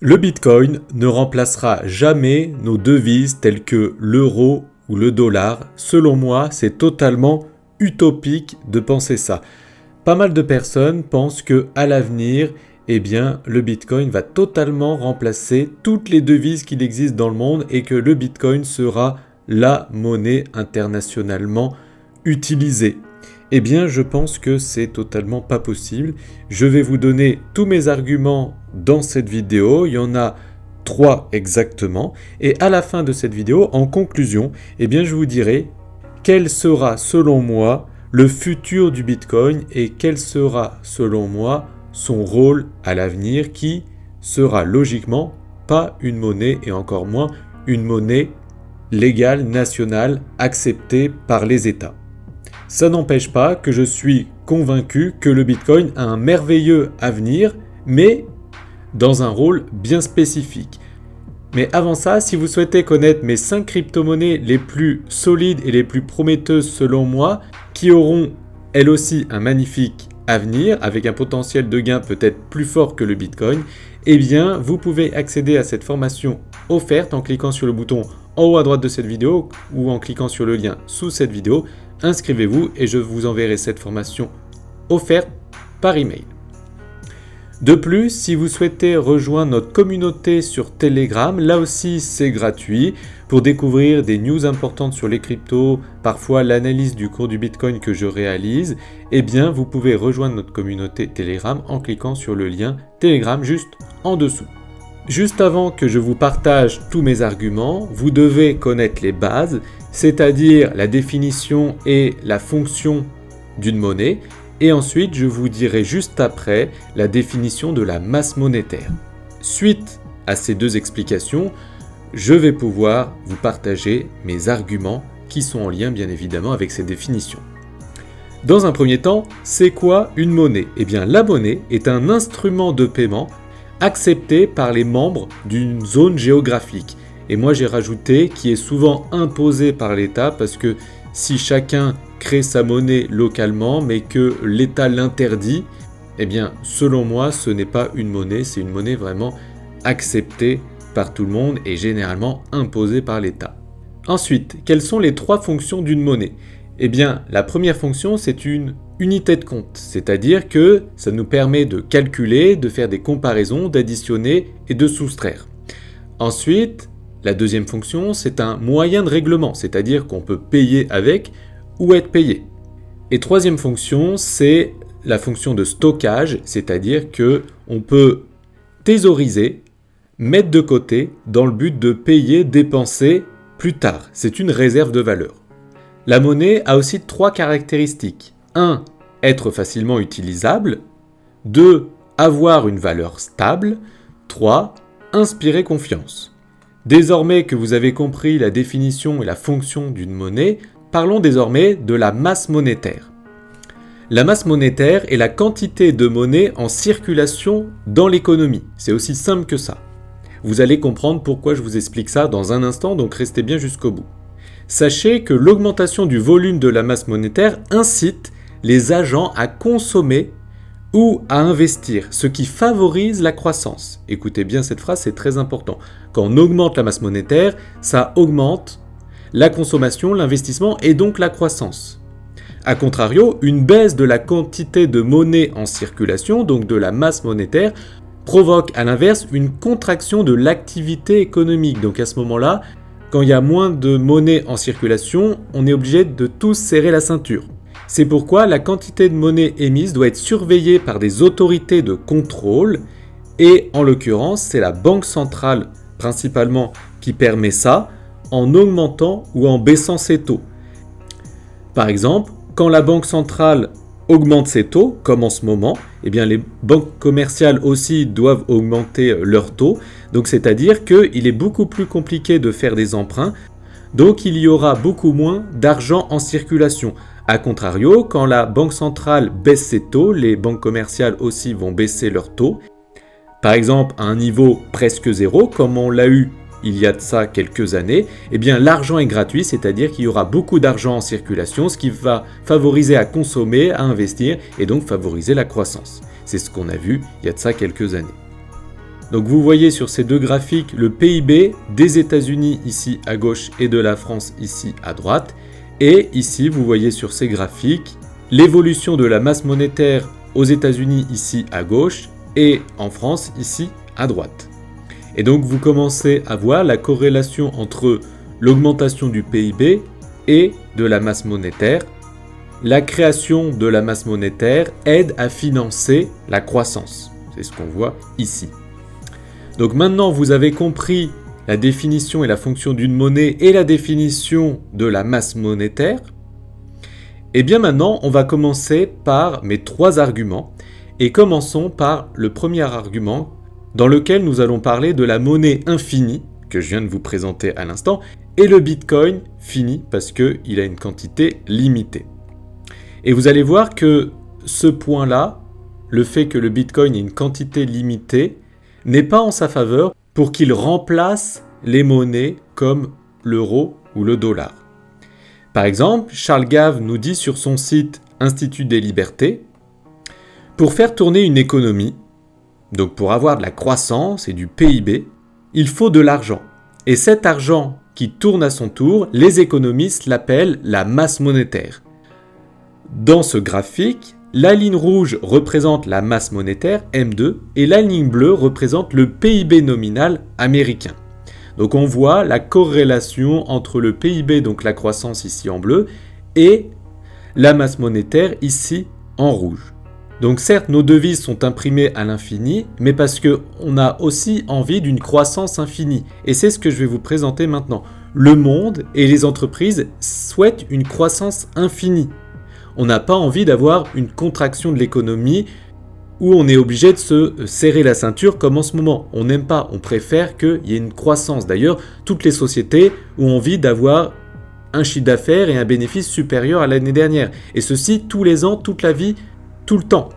Le Bitcoin ne remplacera jamais nos devises telles que l'euro ou le dollar. Selon moi, c'est totalement utopique de penser ça. Pas mal de personnes pensent que à l'avenir, le Bitcoin va totalement remplacer toutes les devises qu'il existe dans le monde et que le Bitcoin sera la monnaie internationalement utilisée. Je pense que c'est totalement pas possible. Je vais vous donner tous mes arguments dans cette vidéo. Il y en a 3 exactement. Et à la fin de cette vidéo, en conclusion, je vous dirai quel sera selon moi le futur du Bitcoin et quel sera selon moi son rôle à l'avenir qui sera logiquement pas une monnaie et encore moins une monnaie légale, nationale, acceptée par les États. Ça n'empêche pas que je suis convaincu que le Bitcoin a un merveilleux avenir, mais dans un rôle bien spécifique. Mais avant ça, si vous souhaitez connaître mes 5 crypto-monnaies les plus solides et les plus prometteuses selon moi, qui auront elles aussi un magnifique avenir, avec un potentiel de gain peut-être plus fort que le Bitcoin, vous pouvez accéder à cette formation offerte en cliquant sur le bouton en haut à droite de cette vidéo ou en cliquant sur le lien sous cette vidéo. Inscrivez-vous et je vous enverrai cette formation offerte par email. De plus, si vous souhaitez rejoindre notre communauté sur Telegram, là aussi c'est gratuit pour découvrir des news importantes sur les cryptos, parfois l'analyse du cours du Bitcoin que je réalise, vous pouvez rejoindre notre communauté Telegram en cliquant sur le lien Telegram juste en dessous. Juste avant que je vous partage tous mes arguments, vous devez connaître les bases, c'est-à-dire la définition et la fonction d'une monnaie, et ensuite je vous dirai juste après la définition de la masse monétaire. Suite à ces 2 explications, je vais pouvoir vous partager mes arguments qui sont en lien bien évidemment avec ces définitions. Dans un premier temps, c'est quoi une monnaie ? La monnaie est un instrument de paiement accepté par les membres d'une zone géographique. Et moi j'ai rajouté qui est souvent imposé par l'État parce que si chacun crée sa monnaie localement mais que l'État l'interdit, selon moi ce n'est pas une monnaie, c'est une monnaie vraiment acceptée par tout le monde et généralement imposée par l'État. Ensuite, quelles sont les 3 fonctions d'une monnaie ? La première fonction c'est une unité de compte, c'est-à-dire que ça nous permet de calculer, de faire des comparaisons, d'additionner et de soustraire. Ensuite, la deuxième fonction, c'est un moyen de règlement, c'est-à-dire qu'on peut payer avec ou être payé. Et troisième fonction, c'est la fonction de stockage, c'est-à-dire qu'on peut thésauriser, mettre de côté dans le but de payer, dépenser plus tard. C'est une réserve de valeur. La monnaie a aussi 3 caractéristiques. 1. Être facilement utilisable. 2. Avoir une valeur stable. 3. Inspirer confiance. Désormais que vous avez compris la définition et la fonction d'une monnaie, parlons désormais de la masse monétaire. La masse monétaire est la quantité de monnaie en circulation dans l'économie. C'est aussi simple que ça. Vous allez comprendre pourquoi je vous explique ça dans un instant, donc restez bien jusqu'au bout. Sachez que l'augmentation du volume de la masse monétaire incite les agents à consommer ou à investir, ce qui favorise la croissance. Écoutez bien cette phrase, c'est très important. Quand on augmente la masse monétaire, ça augmente la consommation, l'investissement et donc la croissance. A contrario, une baisse de la quantité de monnaie en circulation, donc de la masse monétaire, provoque à l'inverse une contraction de l'activité économique. Donc à ce moment-là, quand il y a moins de monnaie en circulation, on est obligé de tous serrer la ceinture. C'est pourquoi la quantité de monnaie émise doit être surveillée par des autorités de contrôle et en l'occurrence, c'est la banque centrale principalement qui permet ça en augmentant ou en baissant ses taux. Par exemple, quand la banque centrale augmente ses taux, comme en ce moment, les banques commerciales aussi doivent augmenter leurs taux. Donc c'est-à-dire qu'il est beaucoup plus compliqué de faire des emprunts, donc il y aura beaucoup moins d'argent en circulation. A contrario, quand la banque centrale baisse ses taux, les banques commerciales aussi vont baisser leurs taux. Par exemple, à un niveau presque zéro, comme on l'a eu il y a de ça quelques années, l'argent est gratuit, c'est-à-dire qu'il y aura beaucoup d'argent en circulation, ce qui va favoriser à consommer, à investir et donc favoriser la croissance. C'est ce qu'on a vu il y a de ça quelques années. Donc vous voyez sur ces deux graphiques le PIB des États-Unis ici à gauche et de la France ici à droite. Et ici, vous voyez sur ces graphiques l'évolution de la masse monétaire aux États-Unis ici à gauche et en France ici à droite. Et donc vous commencez à voir la corrélation entre l'augmentation du PIB et de la masse monétaire. La création de la masse monétaire aide à financer la croissance. C'est ce qu'on voit ici. Donc maintenant vous avez compris la définition et la fonction d'une monnaie et la définition de la masse monétaire. Et bien maintenant on va commencer par mes 3 arguments et commençons par le premier argument dans lequel nous allons parler de la monnaie infinie que je viens de vous présenter à l'instant et le Bitcoin fini parce qu'il a une quantité limitée. Et vous allez voir que ce point-là, le fait que le Bitcoin ait une quantité limitée, n'est pas en sa faveur pour qu'il remplace les monnaies comme l'euro ou le dollar. Par exemple, Charles Gave nous dit sur son site Institut des Libertés, pour faire tourner une économie, donc pour avoir de la croissance et du PIB, il faut de l'argent. Et cet argent qui tourne à son tour, les économistes l'appellent la masse monétaire. Dans ce graphique, la ligne rouge représente la masse monétaire, M2, et la ligne bleue représente le PIB nominal américain. Donc on voit la corrélation entre le PIB, donc la croissance ici en bleu, et la masse monétaire ici en rouge. Donc certes, nos devises sont imprimées à l'infini, mais parce qu'on a aussi envie d'une croissance infinie. Et c'est ce que je vais vous présenter maintenant. Le monde et les entreprises souhaitent une croissance infinie. On n'a pas envie d'avoir une contraction de l'économie où on est obligé de se serrer la ceinture comme en ce moment. On n'aime pas, on préfère qu'il y ait une croissance. D'ailleurs, toutes les sociétés ont envie d'avoir un chiffre d'affaires et un bénéfice supérieur à l'année dernière. Et ceci tous les ans, toute la vie, tout le temps.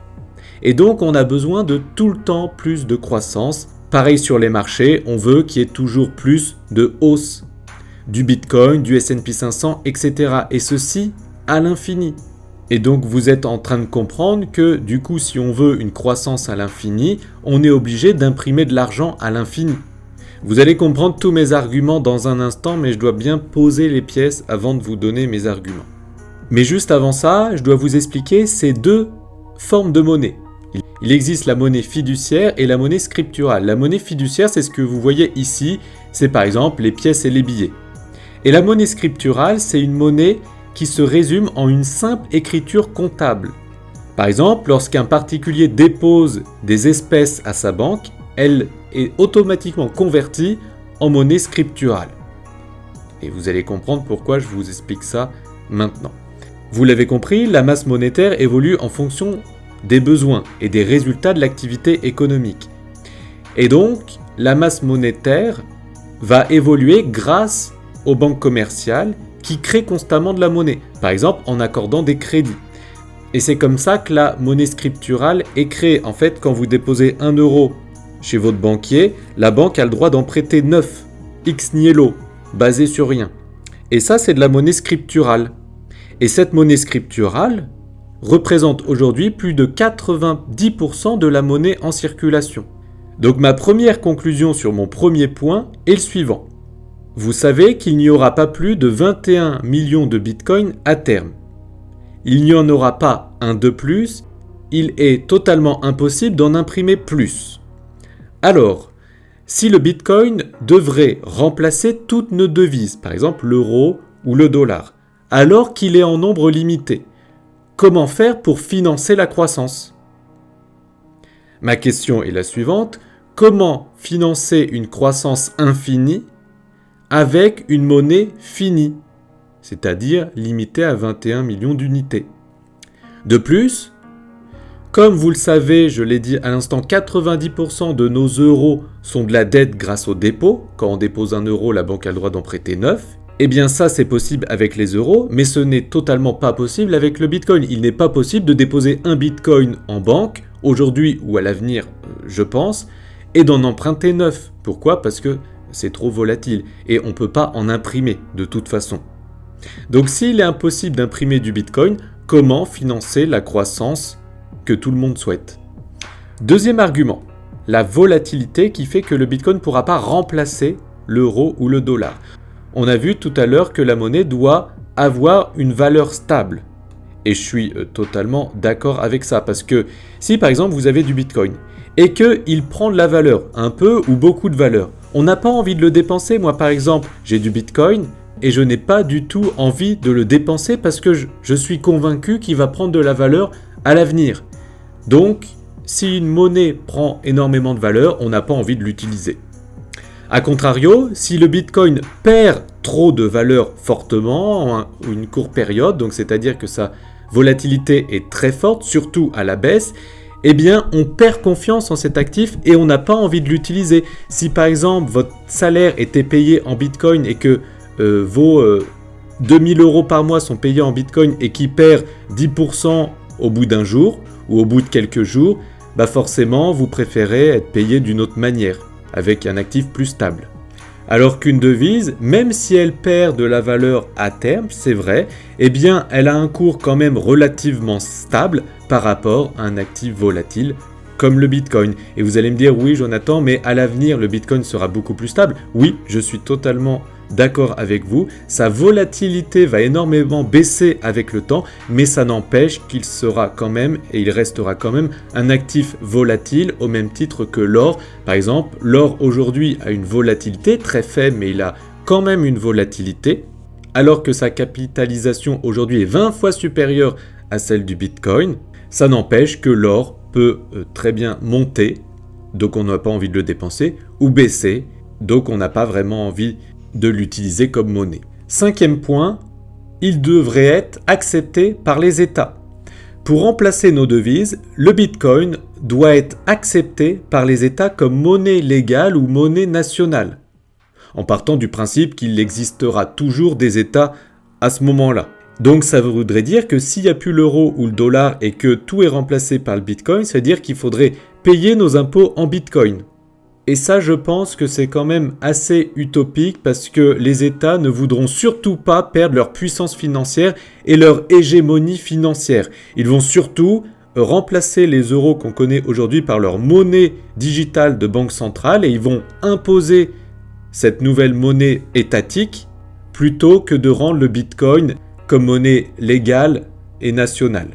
Et donc on a besoin de tout le temps plus de croissance. Pareil sur les marchés, on veut qu'il y ait toujours plus de hausse du Bitcoin, du S&P 500, etc. Et ceci à l'infini. Et donc vous êtes en train de comprendre que du coup si on veut une croissance à l'infini, on est obligé d'imprimer de l'argent à l'infini. Vous allez comprendre tous mes arguments dans un instant, mais je dois bien poser les pièces avant de vous donner mes arguments. Mais juste avant ça, je dois vous expliquer ces 2 formes de monnaie. Il existe la monnaie fiduciaire et la monnaie scripturale. La monnaie fiduciaire, c'est ce que vous voyez ici, c'est par exemple les pièces et les billets. Et la monnaie scripturale, c'est une monnaie qui se résume en une simple écriture comptable. Par exemple, lorsqu'un particulier dépose des espèces à sa banque, elle est automatiquement convertie en monnaie scripturale. Et vous allez comprendre pourquoi je vous explique ça maintenant. Vous l'avez compris, la masse monétaire évolue en fonction des besoins et des résultats de l'activité économique. Et donc, la masse monétaire va évoluer grâce aux banques commerciales qui créent constamment de la monnaie, par exemple en accordant des crédits. Et c'est comme ça que la monnaie scripturale est créée. En fait, quand vous déposez 1 euro chez votre banquier, la banque a le droit d'en prêter 9, ex nihilo, basé sur rien. Et ça, c'est de la monnaie scripturale. Et cette monnaie scripturale représente aujourd'hui plus de 90% de la monnaie en circulation. Donc ma première conclusion sur mon premier point est le suivant. Vous savez qu'il n'y aura pas plus de 21 millions de bitcoins à terme. Il n'y en aura pas un de plus, il est totalement impossible d'en imprimer plus. Alors, si le bitcoin devrait remplacer toutes nos devises, par exemple l'euro ou le dollar, alors qu'il est en nombre limité, comment faire pour financer la croissance ? Ma question est la suivante. Comment financer une croissance infinie avec une monnaie finie, c'est-à-dire limitée à 21 millions d'unités ? De plus, comme vous le savez, je l'ai dit à l'instant, 90% de nos euros sont de la dette grâce au dépôt. Quand on dépose 1 euro, la banque a le droit d'en prêter 9. Eh bien ça, c'est possible avec les euros, mais ce n'est totalement pas possible avec le Bitcoin. Il n'est pas possible de déposer un Bitcoin en banque, aujourd'hui ou à l'avenir, je pense, et d'en emprunter 9. Pourquoi ? Parce que c'est trop volatile, et on ne peut pas en imprimer de toute façon. Donc s'il est impossible d'imprimer du Bitcoin, comment financer la croissance que tout le monde souhaite ? Deuxième argument, la volatilité qui fait que le Bitcoin ne pourra pas remplacer l'euro ou le dollar. On a vu tout à l'heure que la monnaie doit avoir une valeur stable. Et je suis totalement d'accord avec ça, parce que si par exemple vous avez du Bitcoin et qu'il prend de la valeur, un peu ou beaucoup de valeur, on n'a pas envie de le dépenser. Moi par exemple, j'ai du Bitcoin et je n'ai pas du tout envie de le dépenser parce que je suis convaincu qu'il va prendre de la valeur à l'avenir. Donc, si une monnaie prend énormément de valeur, on n'a pas envie de l'utiliser. A contrario, si le Bitcoin perd trop de valeur fortement ou une courte période, donc c'est-à-dire que sa volatilité est très forte, surtout à la baisse, eh bien on perd confiance en cet actif et on n'a pas envie de l'utiliser. Si par exemple votre salaire était payé en Bitcoin et que vos 2000 € par mois sont payés en Bitcoin et qui perd 10% au bout d'un jour ou au bout de quelques jours, bah forcément vous préférez être payé d'une autre manière, avec un actif plus stable. Alors qu'une devise, même si elle perd de la valeur à terme, c'est vrai, eh bien elle a un cours quand même relativement stable par rapport à un actif volatile comme le Bitcoin. Et vous allez me dire, oui Jonathan, mais à l'avenir le Bitcoin sera beaucoup plus stable. Oui, je suis totalement d'accord avec vous, sa volatilité va énormément baisser avec le temps, mais ça n'empêche qu'il sera quand même, et il restera quand même, un actif volatile au même titre que l'or. Par exemple, l'or aujourd'hui a une volatilité très faible, mais il a quand même une volatilité, alors que sa capitalisation aujourd'hui est 20 fois supérieure à celle du Bitcoin. Ça n'empêche que l'or peut très bien monter, donc on n'a pas envie de le dépenser, ou baisser, donc on n'a pas vraiment envie de l'utiliser comme monnaie. Cinquième point, il devrait être accepté par les États. Pour remplacer nos devises, le Bitcoin doit être accepté par les États comme monnaie légale ou monnaie nationale, en partant du principe qu'il existera toujours des États à ce moment-là. Donc ça voudrait dire que s'il n'y a plus l'euro ou le dollar et que tout est remplacé par le Bitcoin, ça veut dire qu'il faudrait payer nos impôts en Bitcoin. Et ça, je pense que c'est quand même assez utopique parce que les États ne voudront surtout pas perdre leur puissance financière et leur hégémonie financière. Ils vont surtout remplacer les euros qu'on connaît aujourd'hui par leur monnaie digitale de banque centrale et ils vont imposer cette nouvelle monnaie étatique plutôt que de rendre le Bitcoin comme monnaie légale et nationale.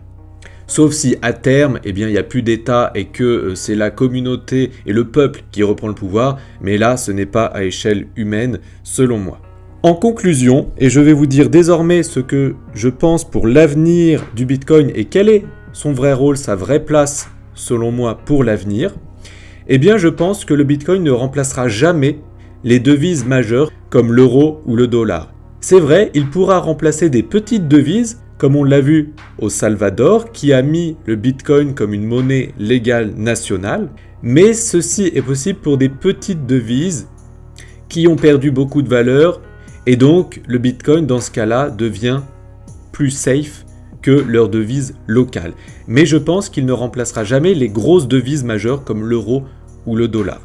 Sauf si à terme, eh bien, il n'y a plus d'État et que c'est la communauté et le peuple qui reprend le pouvoir, mais là, ce n'est pas à échelle humaine, selon moi. En conclusion, et je vais vous dire désormais ce que je pense pour l'avenir du Bitcoin et quel est son vrai rôle, sa vraie place, selon moi, pour l'avenir, eh bien, je pense que le Bitcoin ne remplacera jamais les devises majeures comme l'euro ou le dollar. C'est vrai, il pourra remplacer des petites devises, comme on l'a vu au Salvador, qui a mis le Bitcoin comme une monnaie légale nationale, mais ceci est possible pour des petites devises qui ont perdu beaucoup de valeur, et donc le Bitcoin dans ce cas-là devient plus safe que leur devise locale. Mais je pense qu'il ne remplacera jamais les grosses devises majeures comme l'euro ou le dollar.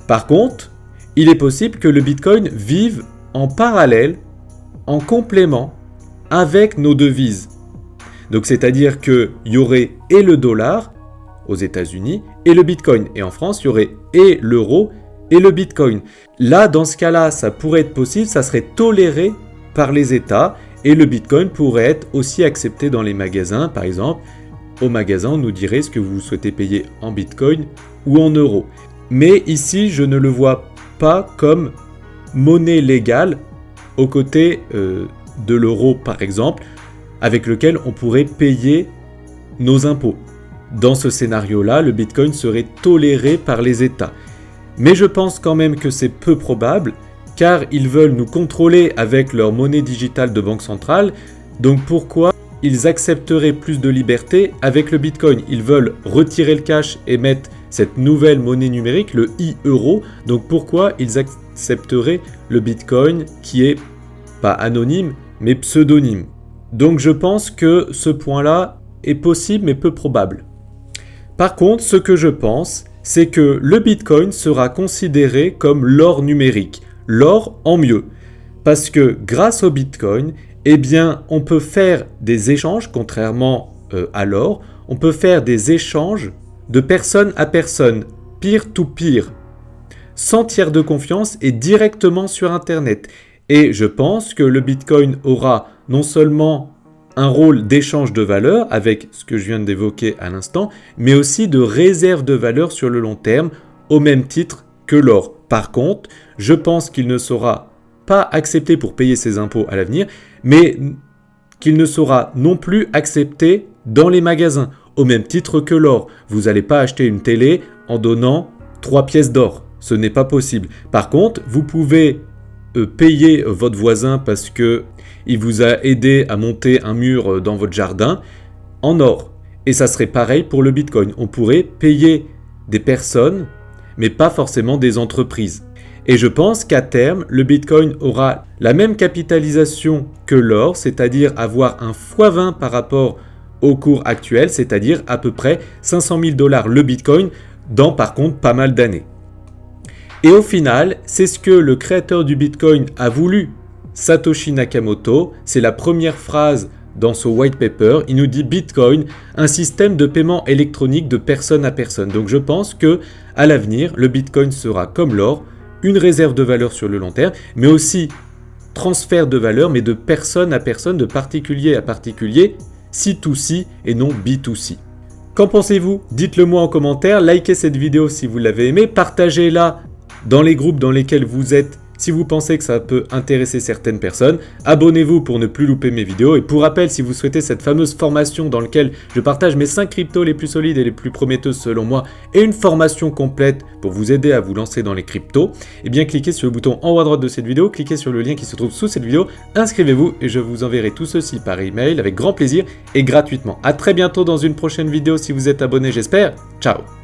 Par contre, il est possible que le Bitcoin vive en parallèle, en complément, avec nos devises. Donc c'est-à-dire qu'il y aurait et le dollar aux États-Unis et le Bitcoin. Et en France, il y aurait et l'euro et le Bitcoin. Là, dans ce cas-là, ça pourrait être possible, ça serait toléré par les États et le Bitcoin pourrait être aussi accepté dans les magasins. Par exemple, au magasin, on nous dirait ce que vous souhaitez payer en Bitcoin ou en euros. Mais ici, je ne le vois pas comme monnaie légale aux côtés de l'euro par exemple, avec lequel on pourrait payer nos impôts. Dans ce scénario-là, le Bitcoin serait toléré par les États. Mais je pense quand même que c'est peu probable, car ils veulent nous contrôler avec leur monnaie digitale de banque centrale, donc pourquoi ils accepteraient plus de liberté avec le Bitcoin? Ils veulent retirer le cash et mettre cette nouvelle monnaie numérique, le e-euro, donc pourquoi ils accepteraient le Bitcoin qui est pas anonyme, mais pseudonyme. Donc je pense que ce point-là est possible mais peu probable. Par contre, ce que je pense, c'est que le Bitcoin sera considéré comme l'or numérique, l'or en mieux. Parce que grâce au Bitcoin, eh bien, on peut faire des échanges, contrairement à l'or, on peut faire des échanges de personne à personne, peer-to-peer, sans tiers de confiance et directement sur Internet. Et je pense que le Bitcoin aura non seulement un rôle d'échange de valeur avec ce que je viens d'évoquer à l'instant, mais aussi de réserve de valeur sur le long terme, au même titre que l'or. Par contre, je pense qu'il ne sera pas accepté pour payer ses impôts à l'avenir, mais qu'il ne sera non plus accepté dans les magasins, au même titre que l'or. Vous n'allez pas acheter une télé en donnant 3 pièces d'or. Ce n'est pas possible. Par contre, vous pouvez payer votre voisin parce qu'il vous a aidé à monter un mur dans votre jardin en or. Et ça serait pareil pour le Bitcoin. On pourrait payer des personnes, mais pas forcément des entreprises. Et je pense qu'à terme, le Bitcoin aura la même capitalisation que l'or, c'est-à-dire avoir un x20 par rapport au cours actuel, c'est-à-dire à peu près 500 000 $ le Bitcoin dans par contre pas mal d'années. Et au final, c'est ce que le créateur du Bitcoin a voulu, Satoshi Nakamoto. C'est la première phrase dans ce white paper. Il nous dit Bitcoin, un système de paiement électronique de personne à personne. Donc je pense que à l'avenir, le Bitcoin sera comme l'or, une réserve de valeur sur le long terme, mais aussi transfert de valeur, mais de personne à personne, de particulier à particulier, C2C et non B2C. Qu'en pensez-vous? Dites-le moi en commentaire, likez cette vidéo si vous l'avez aimée, partagez-la dans les groupes dans lesquels vous êtes si vous pensez que ça peut intéresser certaines personnes. Abonnez-vous pour ne plus louper mes vidéos. Et pour rappel, si vous souhaitez cette fameuse formation dans laquelle je partage mes 5 cryptos les plus solides et les plus prometteuses selon moi, et une formation complète pour vous aider à vous lancer dans les cryptos, eh bien cliquez sur le bouton en haut à droite de cette vidéo, cliquez sur le lien qui se trouve sous cette vidéo, inscrivez-vous et je vous enverrai tout ceci par email avec grand plaisir et gratuitement. A très bientôt dans une prochaine vidéo si vous êtes abonné, j'espère. Ciao!